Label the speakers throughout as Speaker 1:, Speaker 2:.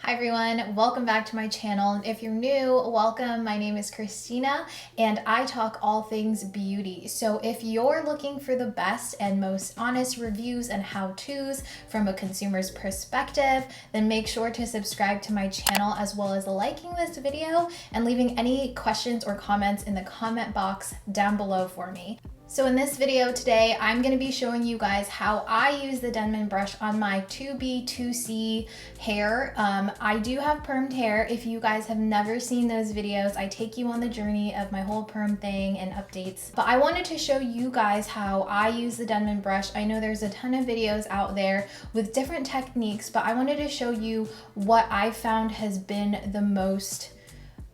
Speaker 1: Hi everyone, welcome back to my channel. And if you're new, welcome. My name is Christina and I talk all things beauty. So if you're looking for the best and most honest reviews and how-tos from a consumer's perspective, then make sure to subscribe to my channel as well as liking this video and leaving any questions or comments in the comment box down below for me. So in this video today, I'm going to be showing you guys how I use the Denman brush on my 2B, 2C hair. I do have permed hair. If you guys have never seen those videos, I take you on the journey of my whole perm thing and updates. But I wanted to show you guys how I use the Denman brush. I know there's a ton of videos out there with different techniques, but I wanted to show you what I found has been the most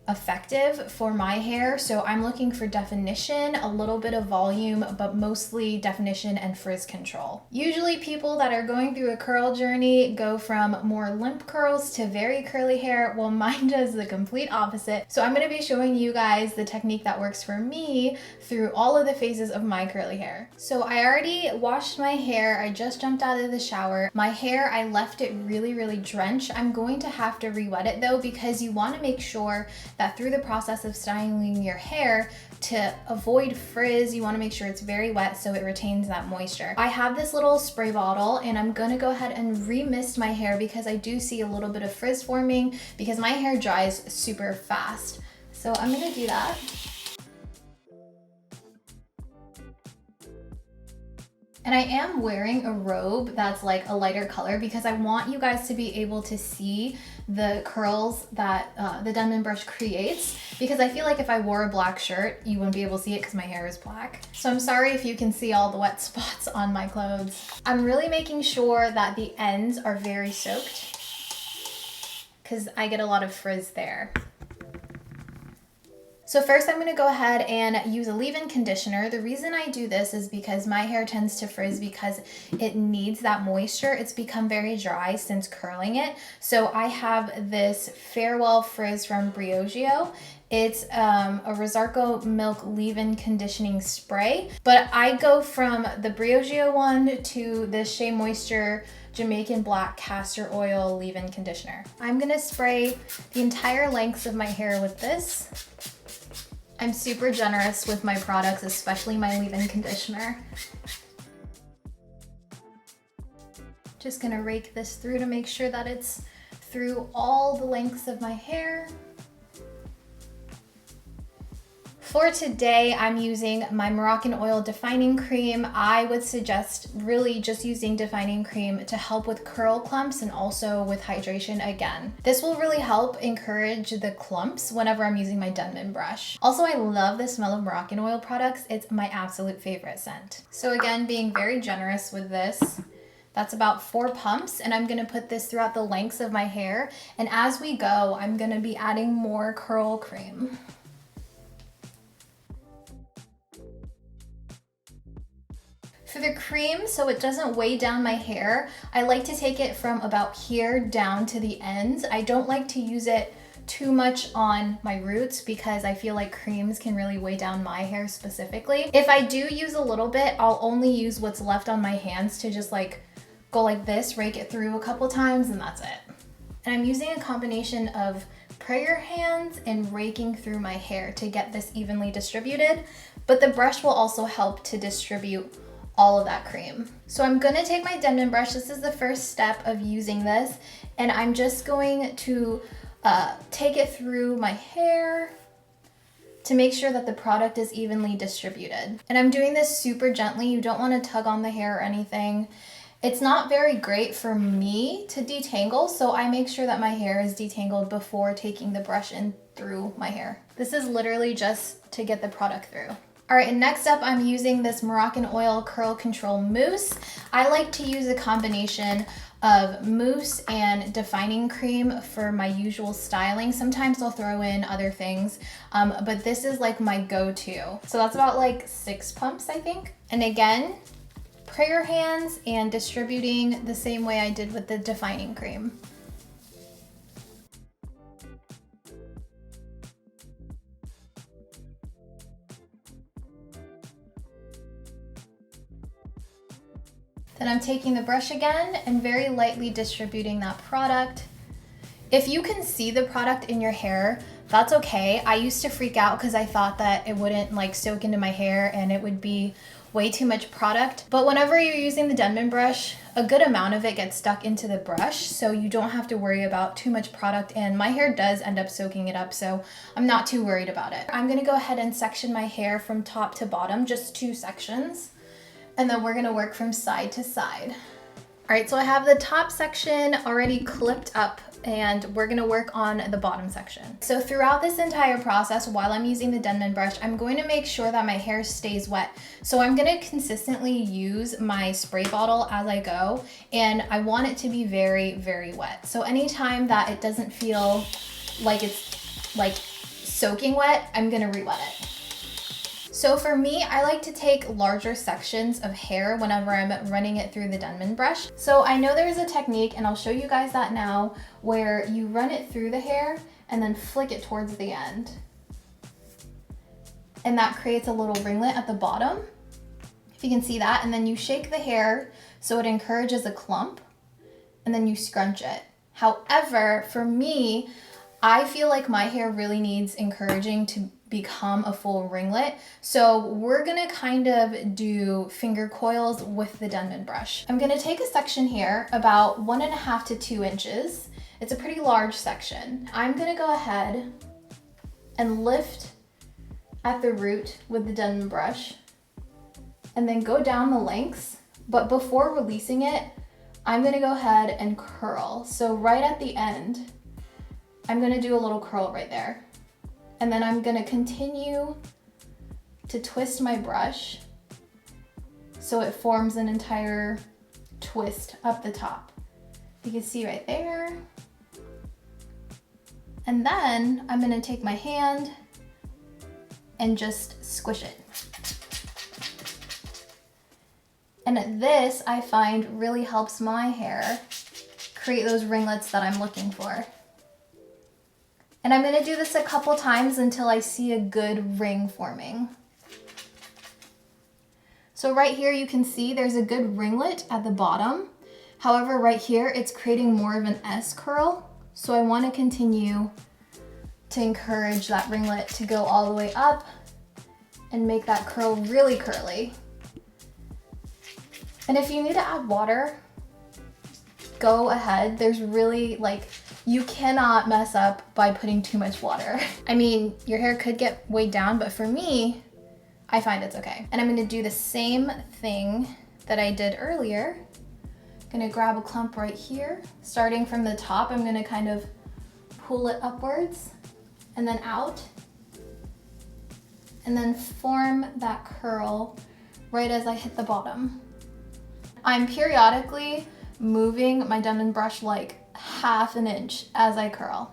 Speaker 1: effective for my hair. So I'm looking for definition, a little bit of volume, but mostly definition and frizz control. Usually people that are going through a curl journey go from more limp curls to very curly hair. Well, mine does the complete opposite. So I'm going to be showing you guys the technique that works for me through all of the phases of my curly hair. So I already washed my hair. I just jumped out of the shower. My hair, I left it really drenched. I'm going to have to re-wet it though, because you want to make sure that through the process of styling your hair, to avoid frizz, you want to make sure it's very wet so it retains that moisture. I have this little spray bottle and I'm gonna go ahead and re-mist my hair because I do see a little bit of frizz forming because my hair dries super fast. So I'm gonna do that. And I am wearing a robe that's like a lighter color because I want you guys to be able to see the curls that the Denman brush creates, because I feel like if I wore a black shirt, you wouldn't be able to see it because my hair is black. So I'm sorry if you can see all the wet spots on my clothes. I'm really making sure that the ends are very soaked because I get a lot of frizz there. So first I'm gonna go ahead and use a leave-in conditioner. The reason I do this is because my hair tends to frizz because it needs that moisture. It's become very dry since curling it. So I have this Farewell Frizz from Briogeo. It's a Rosarco Milk leave-in conditioning spray, but I go from the Briogeo one to the Shea Moisture Jamaican Black Castor Oil leave-in conditioner. I'm gonna spray the entire length of my hair with this. I'm super generous with my products, especially my leave-in conditioner. Just gonna rake this through to make sure that it's through all the lengths of my hair. For today, I'm using my Moroccan Oil Defining Cream. I would suggest really just using defining cream to help with curl clumps and also with hydration again. This will really help encourage the clumps whenever I'm using my Denman brush. Also, I love the smell of Moroccan oil products. It's my absolute favorite scent. So again, being very generous with this. That's about 4 pumps, and I'm gonna put this throughout the lengths of my hair. And as we go, I'm gonna be adding more curl cream. For the cream, so it doesn't weigh down my hair, I like to take it from about here down to the ends. I don't like to use it too much on my roots because I feel like creams can really weigh down my hair specifically. If I do use a little bit, I'll only use what's left on my hands to just like go like this, rake it through a couple times, and that's it. And I'm using a combination of prayer hands and raking through my hair to get this evenly distributed, but the brush will also help to distribute all of that cream. So I'm gonna take my Denman brush. This is the first step of using this, and I'm just going to take it through my hair to make sure that the product is evenly distributed. And I'm doing this super gently. You don't want to tug on the hair or anything. It's not very great for me to detangle, so I make sure that my hair is detangled before taking the brush in through my hair. This is literally just to get the product through. All right, and next up, I'm using this Moroccan Oil Curl Control Mousse. I like to use a combination of mousse and defining cream for my usual styling. Sometimes I'll throw in other things, but this is like my go-to. So that's about like 6 pumps, I think. And again, prayer hands and distributing the same way I did with the defining cream. Then I'm taking the brush again and very lightly distributing that product If you can see the product in your hair, that's okay. I used to freak out because I thought that it wouldn't like soak into my hair and it would be way too much product. But whenever you're using the Denman brush, a good amount of it gets stuck into the brush, so you don't have to worry about too much product, and my hair does end up soaking it up, so I'm not too worried about it. I'm gonna go ahead and section my hair from top to bottom, just 2 sections, and then we're gonna work from side to side. All right, so I have the top section already clipped up, and we're gonna work on the bottom section. So throughout this entire process, while I'm using the Denman brush, I'm going to make sure that my hair stays wet. So I'm gonna consistently use my spray bottle as I go, and I want it to be very, very wet. So anytime that it doesn't feel like it's like soaking wet, I'm gonna re-wet it. So for me, I like to take larger sections of hair whenever I'm running it through the Denman brush. So I know there's a technique, and I'll show you guys that now, where you run it through the hair and then flick it towards the end. And that creates a little ringlet at the bottom, if you can see that. And then you shake the hair so it encourages a clump, and then you scrunch it. However, for me, I feel like my hair really needs encouraging to become a full ringlet. So we're gonna kind of do finger coils with the Denman brush. I'm gonna take a section here about 1.5 to 2 inches. It's a pretty large section. I'm gonna go ahead and lift at the root with the Denman brush and then go down the lengths. But before releasing it, I'm gonna go ahead and curl. So right at the end, I'm gonna do a little curl right there. And then I'm gonna continue to twist my brush so it forms an entire twist up the top. You can see right there. And then I'm gonna take my hand and just squish it. And this, I find, really helps my hair create those ringlets that I'm looking for. And I'm gonna do this a couple times until I see a good ring forming. So right here you can see there's a good ringlet at the bottom. However, right here it's creating more of an S curl. So I wanna continue to encourage that ringlet to go all the way up and make that curl really curly. And if you need to add water, go ahead. There's really you cannot mess up by putting too much water. I mean, your hair could get weighed down, but for me, I find it's okay. And I'm gonna do the same thing that I did earlier. I'm gonna grab a clump right here. Starting from the top, I'm gonna kind of pull it upwards and then out. And then form that curl right as I hit the bottom. I'm periodically moving my Denman brush like 1/2 inch as I curl.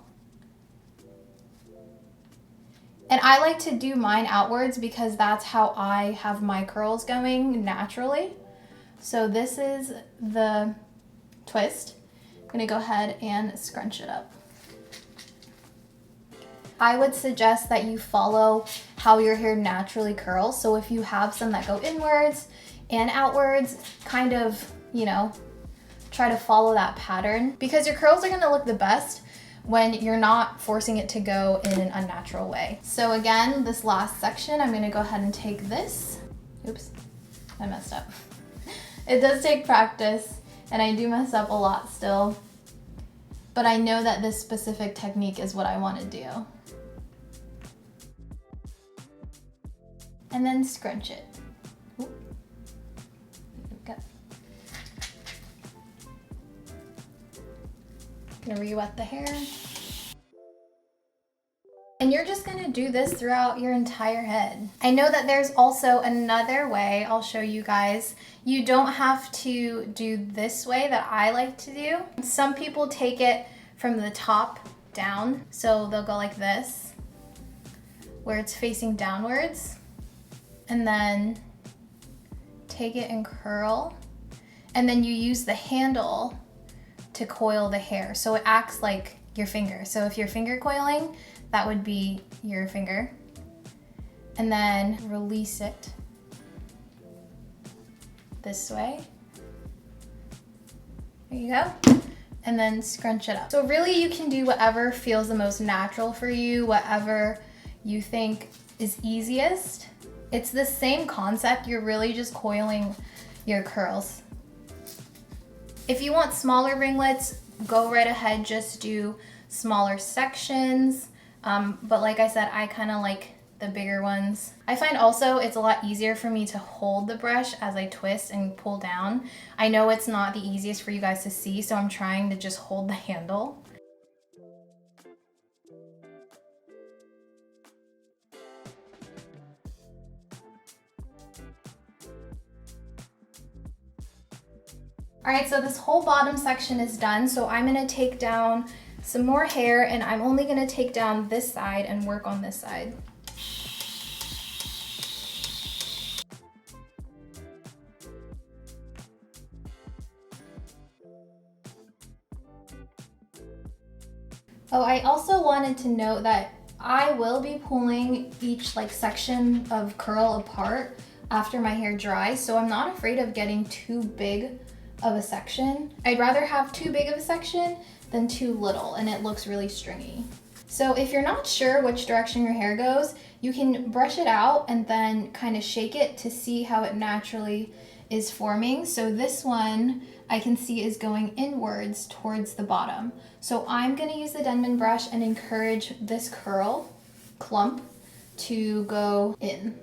Speaker 1: And I like to do mine outwards because that's how I have my curls going naturally. So this is the twist. I'm gonna go ahead and scrunch it up. I would suggest that you follow how your hair naturally curls. So if you have some that go inwards and outwards, kind of, try to follow that pattern, because your curls are gonna look the best when you're not forcing it to go in an unnatural way. So again, this last section, I'm gonna go ahead and take this. Oops, I messed up. It does take practice, and I do mess up a lot still, but I know that this specific technique is what I wanna do. And then scrunch it. Ooh. There we go. Gonna re-wet the hair. And you're just gonna do this throughout your entire head. I know that there's also another way I'll show you guys. You don't have to do this way that I like to do. Some people take it from the top down. So they'll go like this, where it's facing downwards, and then take it and curl. And then you use the handle to coil the hair. So it acts like your finger. So if you're finger coiling, that would be your finger. And then release it this way. There you go. and then scrunch it up. So really you can do whatever feels the most natural for you, whatever you think is easiest. It's the same concept, you're really just coiling your curls. If you want smaller ringlets, go right ahead, just do smaller sections. But like I said, I kind of like the bigger ones. I find also it's a lot easier for me to hold the brush as I twist and pull down. I know it's not the easiest for you guys to see, so I'm trying to just hold the handle. All right, so this whole bottom section is done. So I'm gonna take down some more hair, and I'm only gonna take down this side and work on this side. Oh, I also wanted to note that I will be pulling each section of curl apart after my hair dries, so I'm not afraid of getting too big of a section. I'd rather have too big of a section than too little, and it looks really stringy. So if you're not sure which direction your hair goes, you can brush it out and then kind of shake it to see how it naturally is forming. So this one I can see is going inwards towards the bottom. So I'm gonna use the Denman brush and encourage this curl clump to go in.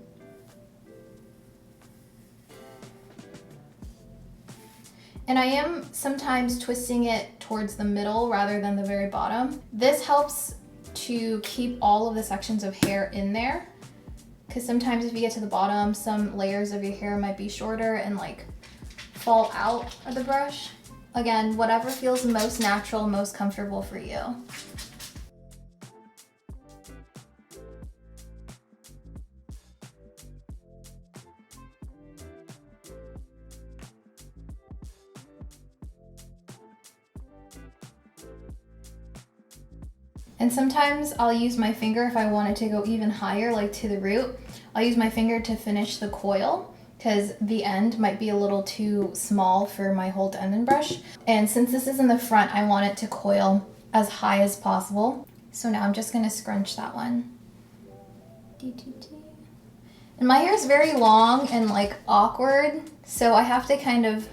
Speaker 1: And I am sometimes twisting it towards the middle rather than the very bottom. This helps to keep all of the sections of hair in there, because sometimes if you get to the bottom, some layers of your hair might be shorter and fall out of the brush. Again, whatever feels most natural, most comfortable for you. And sometimes I'll use my finger if I want it to go even higher, like to the root. I'll use my finger to finish the coil, because the end might be a little too small for my whole Denman brush. And since this is in the front, I want it to coil as high as possible. So now I'm just gonna scrunch that one. And my hair is very long and awkward, so I have to kind of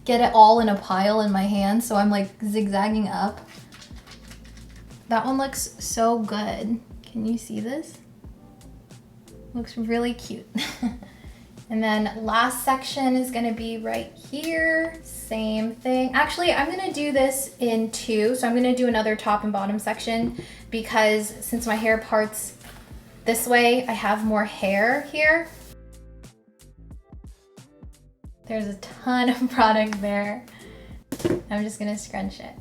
Speaker 1: get it all in a pile in my hand, so I'm zigzagging up. That one looks so good. Can you see this? Looks really cute. And then last section is gonna be right here, same thing. Actually, I'm gonna do this in two. So I'm gonna do another top and bottom section, because since my hair parts this way, I have more hair here. There's a ton of product there. I'm just gonna scrunch it.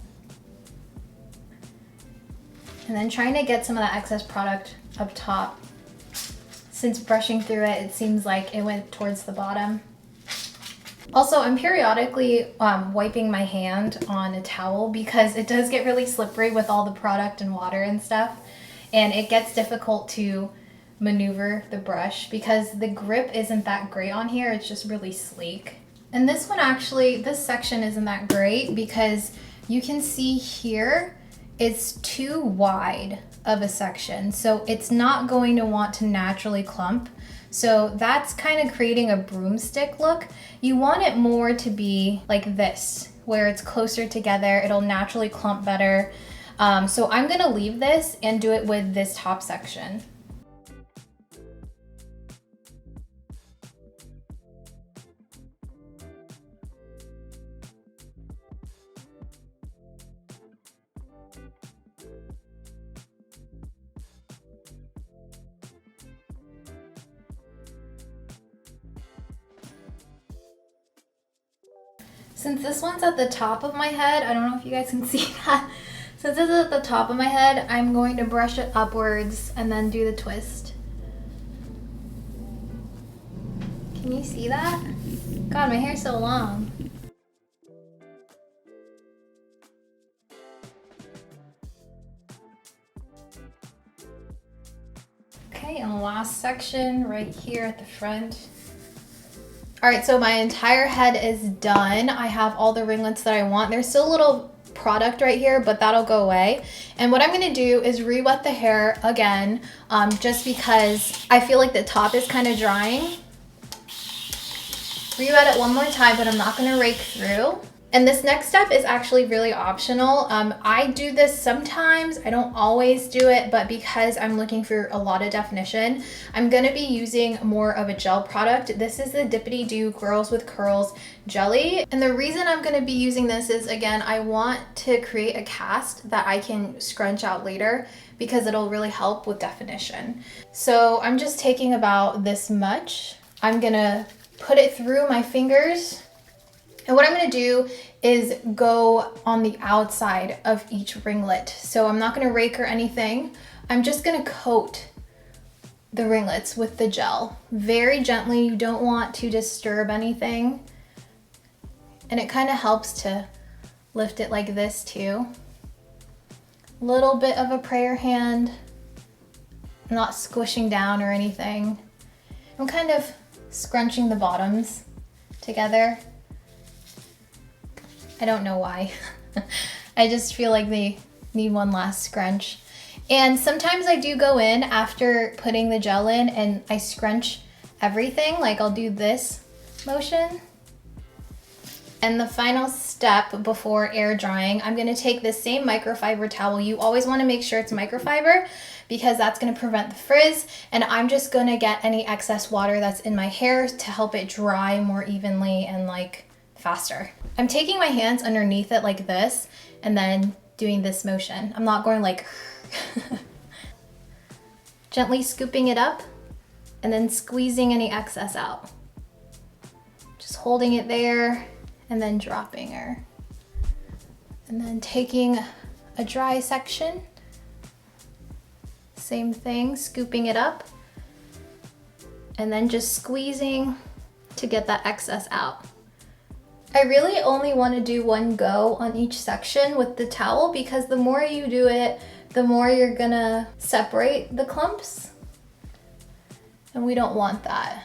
Speaker 1: And then trying to get some of that excess product up top. Since brushing through it, it seems like it went towards the bottom. Also, I'm periodically wiping my hand on a towel, because it does get really slippery with all the product and water and stuff. And it gets difficult to maneuver the brush because the grip isn't that great on here. It's just really sleek. And this one actually, this section isn't that great, because you can see here, it's too wide of a section. So it's not going to want to naturally clump. So that's kind of creating a broomstick look. You want it more to be like this, where it's closer together. It'll naturally clump better. So I'm gonna leave this and do it with this top section. Since this one's at the top of my head, I don't know if you guys can see that. Since this is at the top of my head, I'm going to brush it upwards and then do the twist. Can you see that? God, my hair's so long. Okay, and the last section right here at the front. All right, so my entire head is done. I have all the ringlets that I want. There's still a little product right here, but that'll go away. And what I'm gonna do is re-wet the hair again, just because I feel like the top is kind of drying. Re-wet it one more time, but I'm not gonna rake through. And this next step is actually really optional. I do this sometimes, I don't always do it, but because I'm looking for a lot of definition, I'm gonna be using more of a gel product. This is the Dippity Doo Girls with Curls Jelly. And the reason I'm gonna be using this is, again, I want to create a cast that I can scrunch out later because it'll really help with definition. So I'm just taking about this much. I'm gonna put it through my fingers. And what I'm gonna do is go on the outside of each ringlet. So I'm not gonna rake or anything. I'm just gonna coat the ringlets with the gel. Very gently, you don't want to disturb anything. And it kind of helps to lift it like this too. Little bit of a prayer hand, not squishing down or anything. I'm kind of scrunching the bottoms together. I don't know why. I just feel like they need one last scrunch. And sometimes I do go in after putting the gel in and I scrunch everything. Like I'll do this motion. And the final step before air drying, I'm gonna take this same microfiber towel. You always wanna make sure it's microfiber because that's gonna prevent the frizz. And I'm just gonna get any excess water that's in my hair to help it dry more evenly and like faster. I'm taking my hands underneath it like this and then doing this motion. I'm not going like gently scooping it up and then squeezing any excess out. Just holding it there and then dropping her. And then taking a dry section, same thing, scooping it up and then just squeezing to get that excess out. I really only want to do one go on each section with the towel because the more you do it, the more you're gonna separate the clumps. And we don't want that.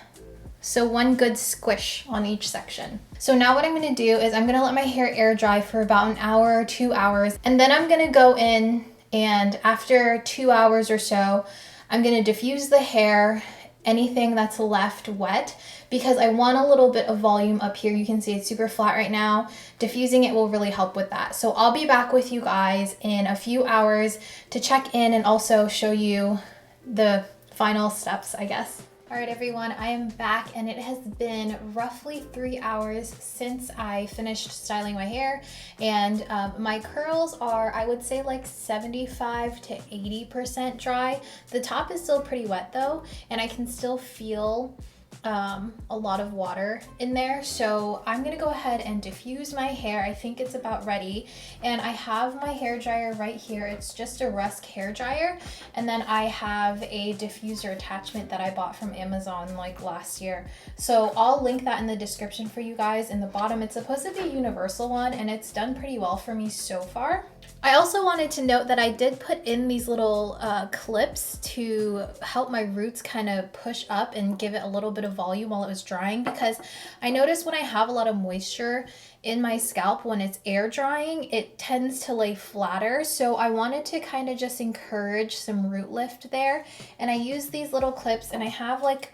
Speaker 1: So one good squish on each section. So now what I'm gonna do is I'm gonna let my hair air dry for about an hour or 2 hours. And then I'm gonna go in and after 2 hours or so, I'm gonna diffuse the hair, anything that's left wet, because I want a little bit of volume up here. You can see it's super flat right now. Diffusing it will really help with that. So I'll be back with you guys in a few hours to check in and also show you the final steps, I guess. All right, everyone, I am back and it has been roughly 3 hours since I finished styling my hair. And my curls are, I would say like 75 to 80% dry. The top is still pretty wet though, and I can still feel a lot of water in there. So I'm gonna go ahead and diffuse my hair. I think it's about ready. And I have my hair dryer right here. It's just a Rusk hair dryer. And then I have a diffuser attachment that I bought from Amazon like last year. So I'll link that in the description for you guys in the bottom. It's supposed to be a universal one and it's done pretty well for me so far. I also wanted to note that I did put in these little clips to help my roots kind of push up and give it a little bit of volume while it was drying, because I noticed when I have a lot of moisture in my scalp when it's air drying, it tends to lay flatter. So I wanted to kind of just encourage some root lift there. And I use these little clips and I have like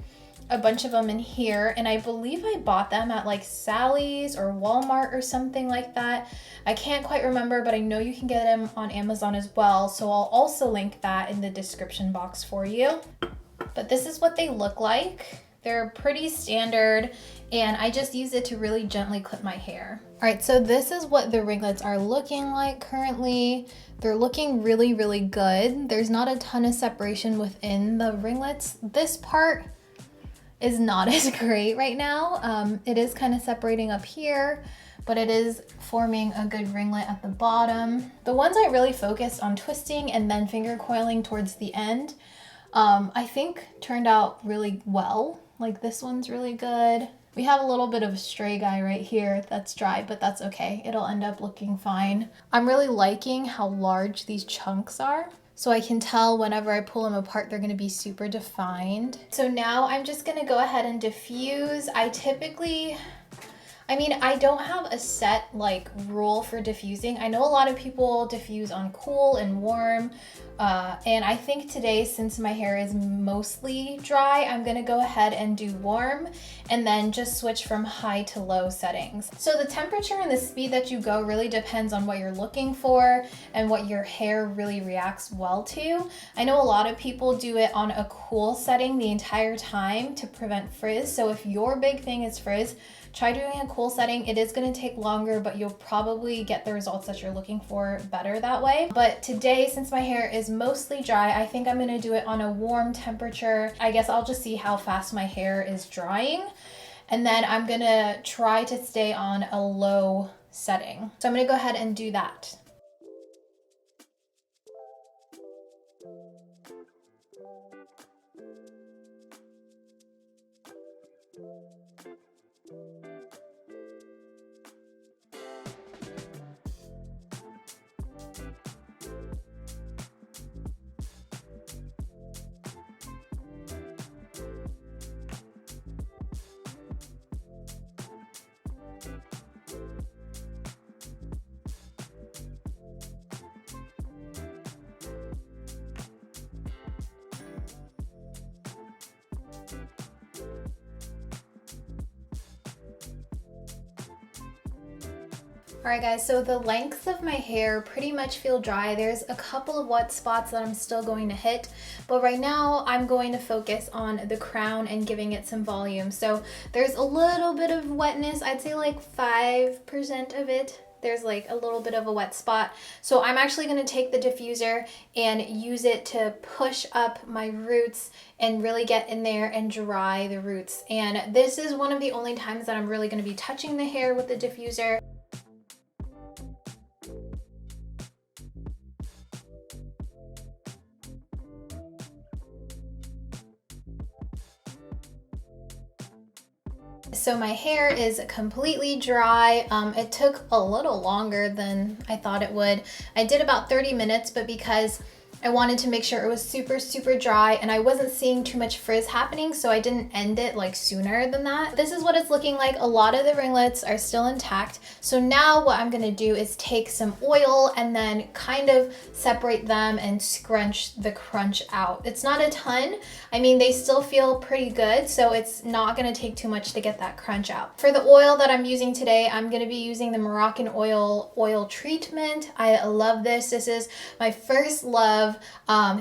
Speaker 1: a bunch of them in here, and I believe I bought them at like Sally's or Walmart or something like that. I can't quite remember, but I know you can get them on Amazon as well, so I'll also link that in the description box for you. But this is what they look like. They're pretty standard, and I just use it to really gently clip my hair. All right, so this is what the ringlets are looking like currently. They're looking really, really good. There's not a ton of separation within the ringlets. This part is not as great right now. It is kind of separating up here, but it is forming a good ringlet at the bottom. The ones I really focused on twisting and then finger coiling towards the end, I think turned out really well. Like this one's really good. We have a little bit of a stray guy right here that's dry, but that's okay. It'll end up looking fine. I'm really liking how large these chunks are. so I can tell whenever I pull them apart, they're gonna be super defined. So now I'm just gonna go ahead and diffuse. I don't have a set like rule for diffusing. I know a lot of people diffuse on cool and warm. And I think today, since my hair is mostly dry, I'm gonna go ahead and do warm and then just switch from high to low settings. So the temperature and the speed that you go really depends on what you're looking for and what your hair really reacts well to. I know a lot of people do it on a cool setting the entire time to prevent frizz. So if your big thing is frizz, try doing a cool setting. It is going to take longer, but you'll probably get the results that you're looking for better that way. But today, since my hair is mostly dry, I think I'm going to do it on a warm temperature. I guess I'll just see how fast my hair is drying. And then I'm going to try to stay on a low setting. So I'm going to go ahead and do that. Alright guys, so the lengths of my hair pretty much feel dry. There's a couple of wet spots that I'm still going to hit, but right now I'm going to focus on the crown and giving it some volume. So there's a little bit of wetness, I'd say like 5% of it. There's like a little bit of a wet spot. So I'm actually going to take the diffuser and use it to push up my roots and really get in there and dry the roots. And this is one of the only times that I'm really going to be touching the hair with the diffuser. So my hair is completely dry. It took a little longer than I thought it would. I did about 30 minutes, but because I wanted to make sure it was super dry and I wasn't seeing too much frizz happening, so I didn't end it like sooner than that. This is what it's looking like. A lot of the ringlets are still intact. So now what I'm gonna do is take some oil and then kind of separate them and scrunch the crunch out. It's not a ton. I mean, they still feel pretty good, so it's not gonna take too much to get that crunch out. For the oil that I'm using today, I'm gonna be using the Moroccan oil treatment. I love this. This is my first love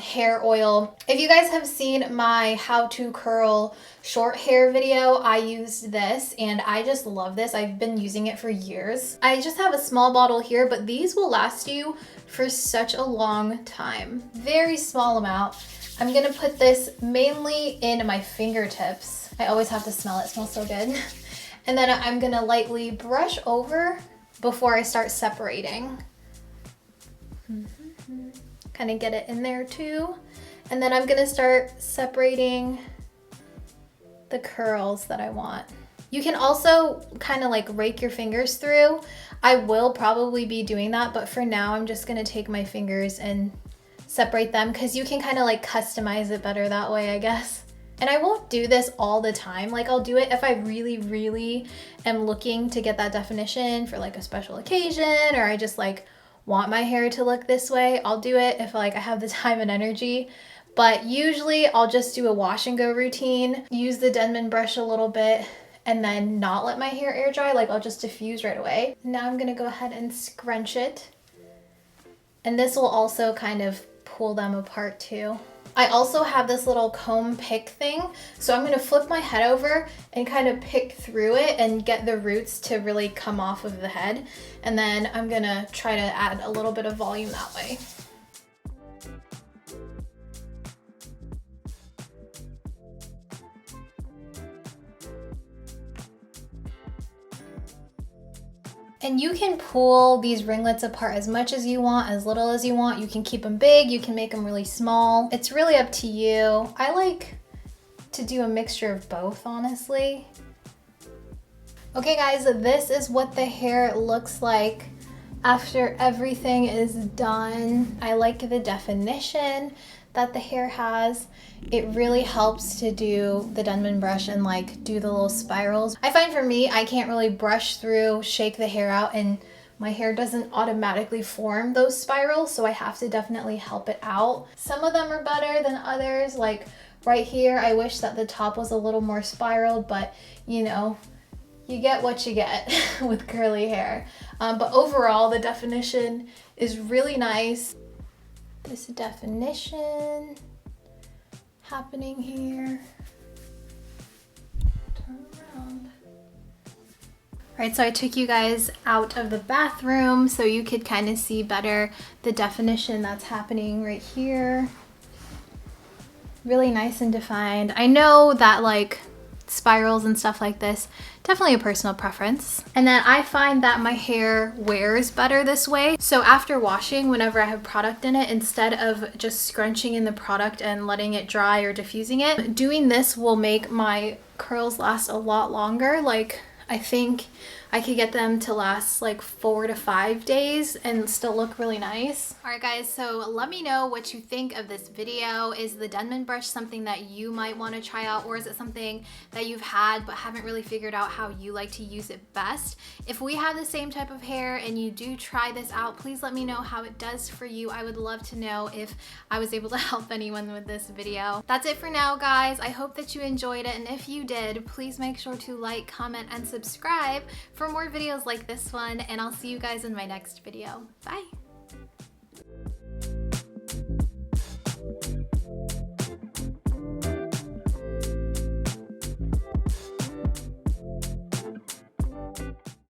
Speaker 1: hair oil. If you guys have seen my how to curl short hair video, I used this and I just love this. I've been using it for years. I just have a small bottle here, but these will last you for such a long time. Very small amount. I'm gonna put this mainly in my fingertips. I always have to smell it. It smells so good. And then I'm gonna lightly brush over before I start separating. Kind of get it in there too. And then I'm gonna start separating the curls that I want. You can also kind of like rake your fingers through. I will probably be doing that, but for now I'm just gonna take my fingers and separate them because you can kind of like customize it better that way, I guess. And I won't do this all the time. Like I'll do it if I really am looking to get that definition for like a special occasion, or I just like want my hair to look this way. I'll do it if like I have the time and energy, but usually I'll just do a wash and go routine, use the Denman brush a little bit, and then not let my hair air dry. Like I'll just diffuse right away. Now I'm gonna go ahead and scrunch it. And this will also kind of pull them apart too. I also have this little comb pick thing, so I'm gonna flip my head over and kind of pick through it and get the roots to really come off of the head. And then I'm gonna try to add a little bit of volume that way. And you can pull these ringlets apart as much as you want, as little as you want. You can keep them big, you can make them really small. It's really up to you. I like to do a mixture of both, honestly. Okay guys, this is what the hair looks like After everything is done, I like the definition that the hair has. It really helps to do the Denman brush and like do the little spirals. I find for me, I can't really brush through, shake the hair out, and my hair doesn't automatically form those spirals, so I have to definitely help it out. Some of them are better than others. Like right here, I wish that the top was a little more spiraled, but you know, you get what you get with curly hair. But overall, the definition is really nice. This definition happening here. Turn around. Right, so I took you guys out of the bathroom so you could kind of see better the definition that's happening right here. Really nice and defined. I know that like spirals and stuff like this, definitely a personal preference. And then I find that my hair wears better this way. So after washing, whenever I have product in it, instead of just scrunching in the product and letting it dry or diffusing it, doing this will make my curls last a lot longer. Like I think I could get them to last like 4 to 5 days and still look really nice. All right guys, so let me know what you think of this video. Is the Denman brush something that you might want to try out, or is it something that you've had but haven't really figured out how you like to use it best? If we have the same type of hair and you do try this out, please let me know how it does for you. I would love to know if I was able to help anyone with this video. That's it for now, guys. I hope that you enjoyed it, and if you did, please make sure to like, comment, and subscribe for more videos like this one, and I'll see you guys in my next video. Bye!